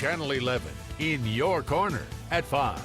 Channel 11 in your corner at 5.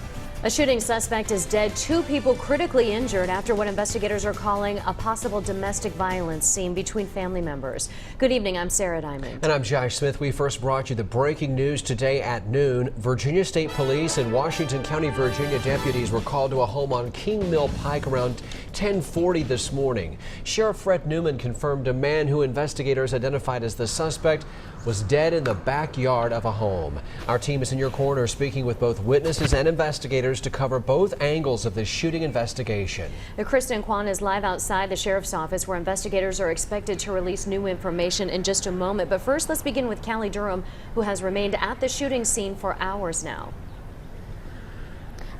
A shooting suspect is dead. 2 people critically injured after what investigators are calling a possible domestic violence scene between family members. Good evening. I'm Sarah Diamond. And I'm Josh Smith. We first brought you the breaking news today at noon. Virginia State Police and Washington County, Virginia deputies were called to a home on King Mill Pike around 10:40 this morning. Sheriff Fred Newman confirmed a man who investigators identified as the suspect was dead in the backyard of a home. Our team is in your corner speaking with both witnesses and investigators to cover both angles of this shooting investigation. Kristen Kwan is live outside the sheriff's office where investigators are expected to release new information in just a moment. But first, let's begin with Callie Durham, who has remained at the shooting scene for hours now.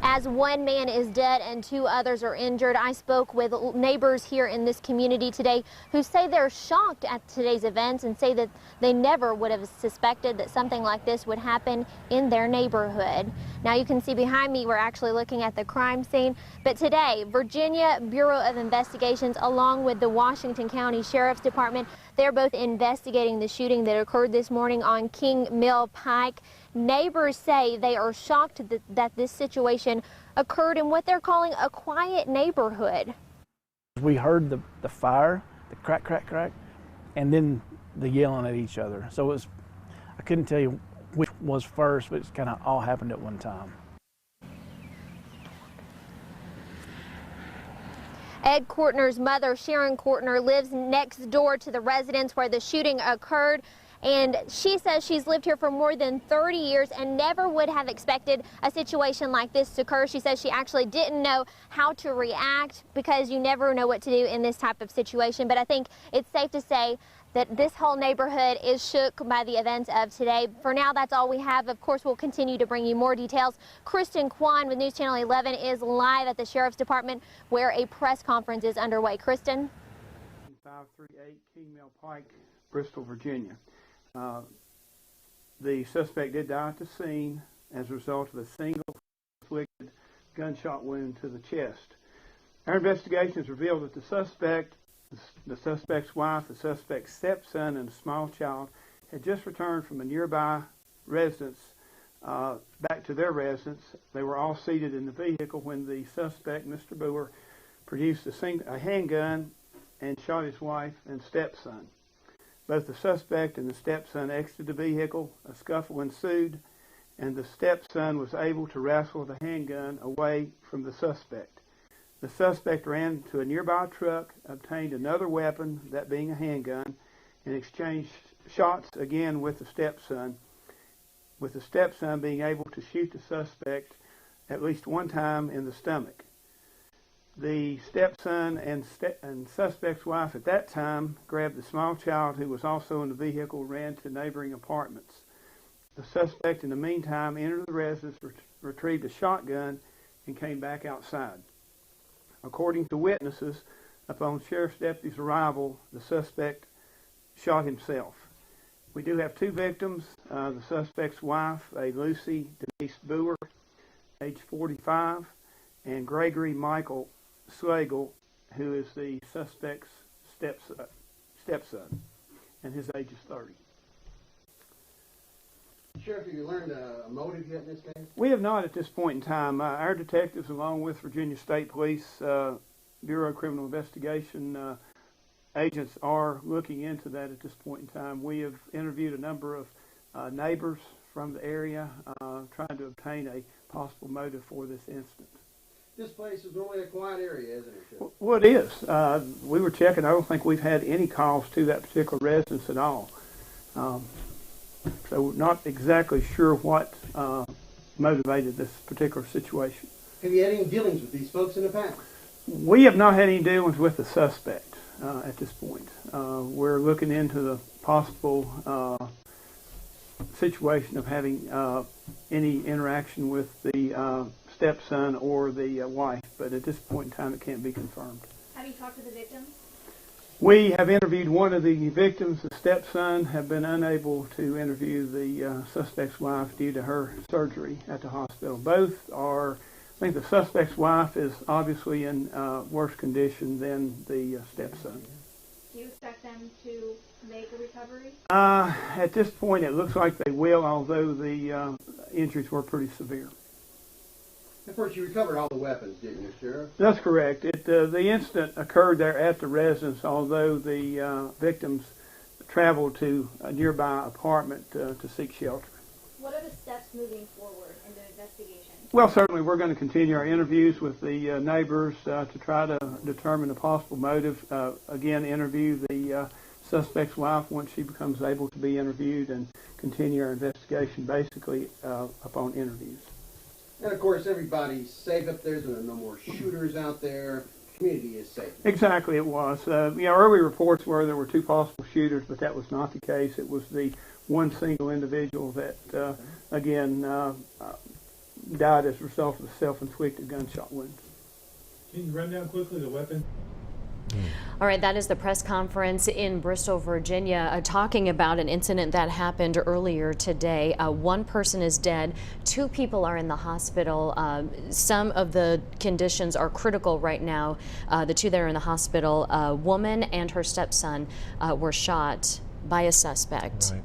As 1 man is dead and 2 others are injured, I spoke with neighbors here in this community today who say they're shocked at today's events and say that they never would have suspected that something like this would happen in their neighborhood. Now you can see behind me we're actually looking at the crime scene, but today Virginia Bureau of Investigations along with the Washington County Sheriff's Department, they're both investigating the shooting that occurred this morning on King Mill Pike. Neighbors say they are shocked that this situation occurred in what they're calling a quiet neighborhood. We heard the fire, the crack, crack, crack, and then the yelling at each other. So it was, I couldn't tell you which was first, but it's kind of all happened at one time. Ed Courtner's mother, Sharon Courtner, lives next door to the residence where the shooting occurred. And she says she's lived here for more than 30 years and never would have expected a situation like this to occur. She says she actually didn't know how to react because you never know what to do in this type of situation. But I think it's safe to say that this whole neighborhood is shook by the events of today. For now, that's all we have. Of course, we'll continue to bring you more details. Kristen Kwan with News Channel 11 is live at the Sheriff's Department where a press conference is underway. Kristen? 538 King Mill Pike, Bristol, Virginia. The suspect did die at the scene as a result of a single inflicted gunshot wound to the chest. Our investigations revealed that the suspect's wife, the suspect's stepson, and a small child had just returned from a nearby residence back to their residence. They were all seated in the vehicle when the suspect, Mr. Boer, produced a handgun and shot his wife and stepson. Both the suspect and the stepson exited the vehicle. A scuffle ensued, and the stepson was able to wrestle the handgun away from the suspect. The suspect ran to a nearby truck, obtained another weapon, that being a handgun, and exchanged shots again with the stepson being able to shoot the suspect at least one time in the stomach. The stepson and suspect's wife at that time grabbed the small child who was also in the vehicle, ran to neighboring apartments. The suspect in the meantime entered the residence, retrieved a shotgun, and came back outside. According to witnesses, upon sheriff's deputies' arrival, the suspect shot himself. We do have 2 victims, the suspect's wife, a Lucy Denise Boer, age 45, and Gregory Michael Slagle, who is the suspect's stepson, and his age is 30. Sheriff, have you learned a motive yet in this case? We have not at this point in time. Our detectives, along with Virginia State Police Bureau of Criminal Investigation agents, are looking into that at this point in time. We have interviewed a number of neighbors from the area, trying to obtain a possible motive for this incident. This place is normally a quiet area, isn't it, Sheriff? Well, it is. We were checking. I don't think we've had any calls to that particular residence at all. So we're not exactly sure what motivated this particular situation. Have you had any dealings with these folks in the past? We have not had any dealings with the suspect at this point. We're looking into the possible situation of having any interaction with the stepson or the wife, but at this point in time it can't be confirmed. Have you talked to the victims? We have interviewed one of the victims, the stepson, have been unable to interview the suspect's wife due to her surgery at the hospital. Both are, I think the suspect's wife is obviously in worse condition than the stepson. Do you expect them time to make a recovery? At this point, it looks like they will, although the injuries were pretty severe. Of course, you recovered all the weapons, didn't you, Sheriff? That's correct. The incident occurred there at the residence, although the victims traveled to a nearby apartment to seek shelter. What are the steps moving forward in the investigation? Well, certainly we're going to continue our interviews with the neighbors to try to determine the possible motive. Again, interview the suspect's wife once she becomes able to be interviewed, and continue our investigation basically upon interviews. And of course, everybody's safe up there. There are no more shooters out there. The community is safe. Exactly, it was. Early reports were there were 2 possible shooters, but that was not the case. It was the one single individual that, again, died as a result of a self-inflicted gunshot wound. Can you run down quickly the weapon? All right, that is the press conference in Bristol, Virginia, talking about an incident that happened earlier today. 1 person is dead. 2 people are in the hospital. Some of the conditions are critical right now. The 2 that are in the hospital, a woman and her stepson, were shot by a suspect. Right.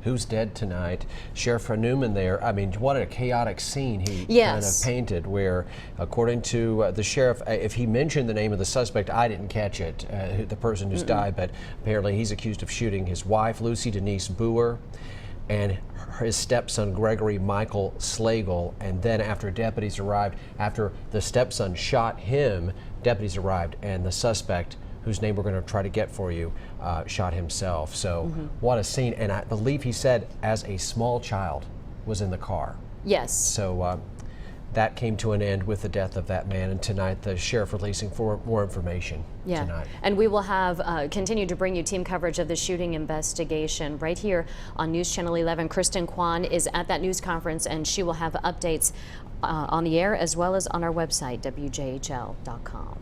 Who's dead tonight? Sheriff Newman there. I mean, what a chaotic scene he Yes. kind of painted, where, according to the sheriff, if he mentioned the name of the suspect, I didn't catch it, the person who's died, but apparently he's accused of shooting his wife, Lucy Denise Boer, and his stepson, Gregory Michael Slagle. And then after deputies arrived, after the stepson shot him, deputies arrived, and the suspect, whose name we're going to try to get for you, shot himself. So what a scene. And I believe he said as a small child was in the car. Yes. So that came to an end with the death of that man. And tonight the sheriff releasing more information tonight. And we will have continue to bring you team coverage of the shooting investigation right here on News Channel 11. Kristen Kwan is at that news conference, and she will have updates on the air as well as on our website, WJHL.com.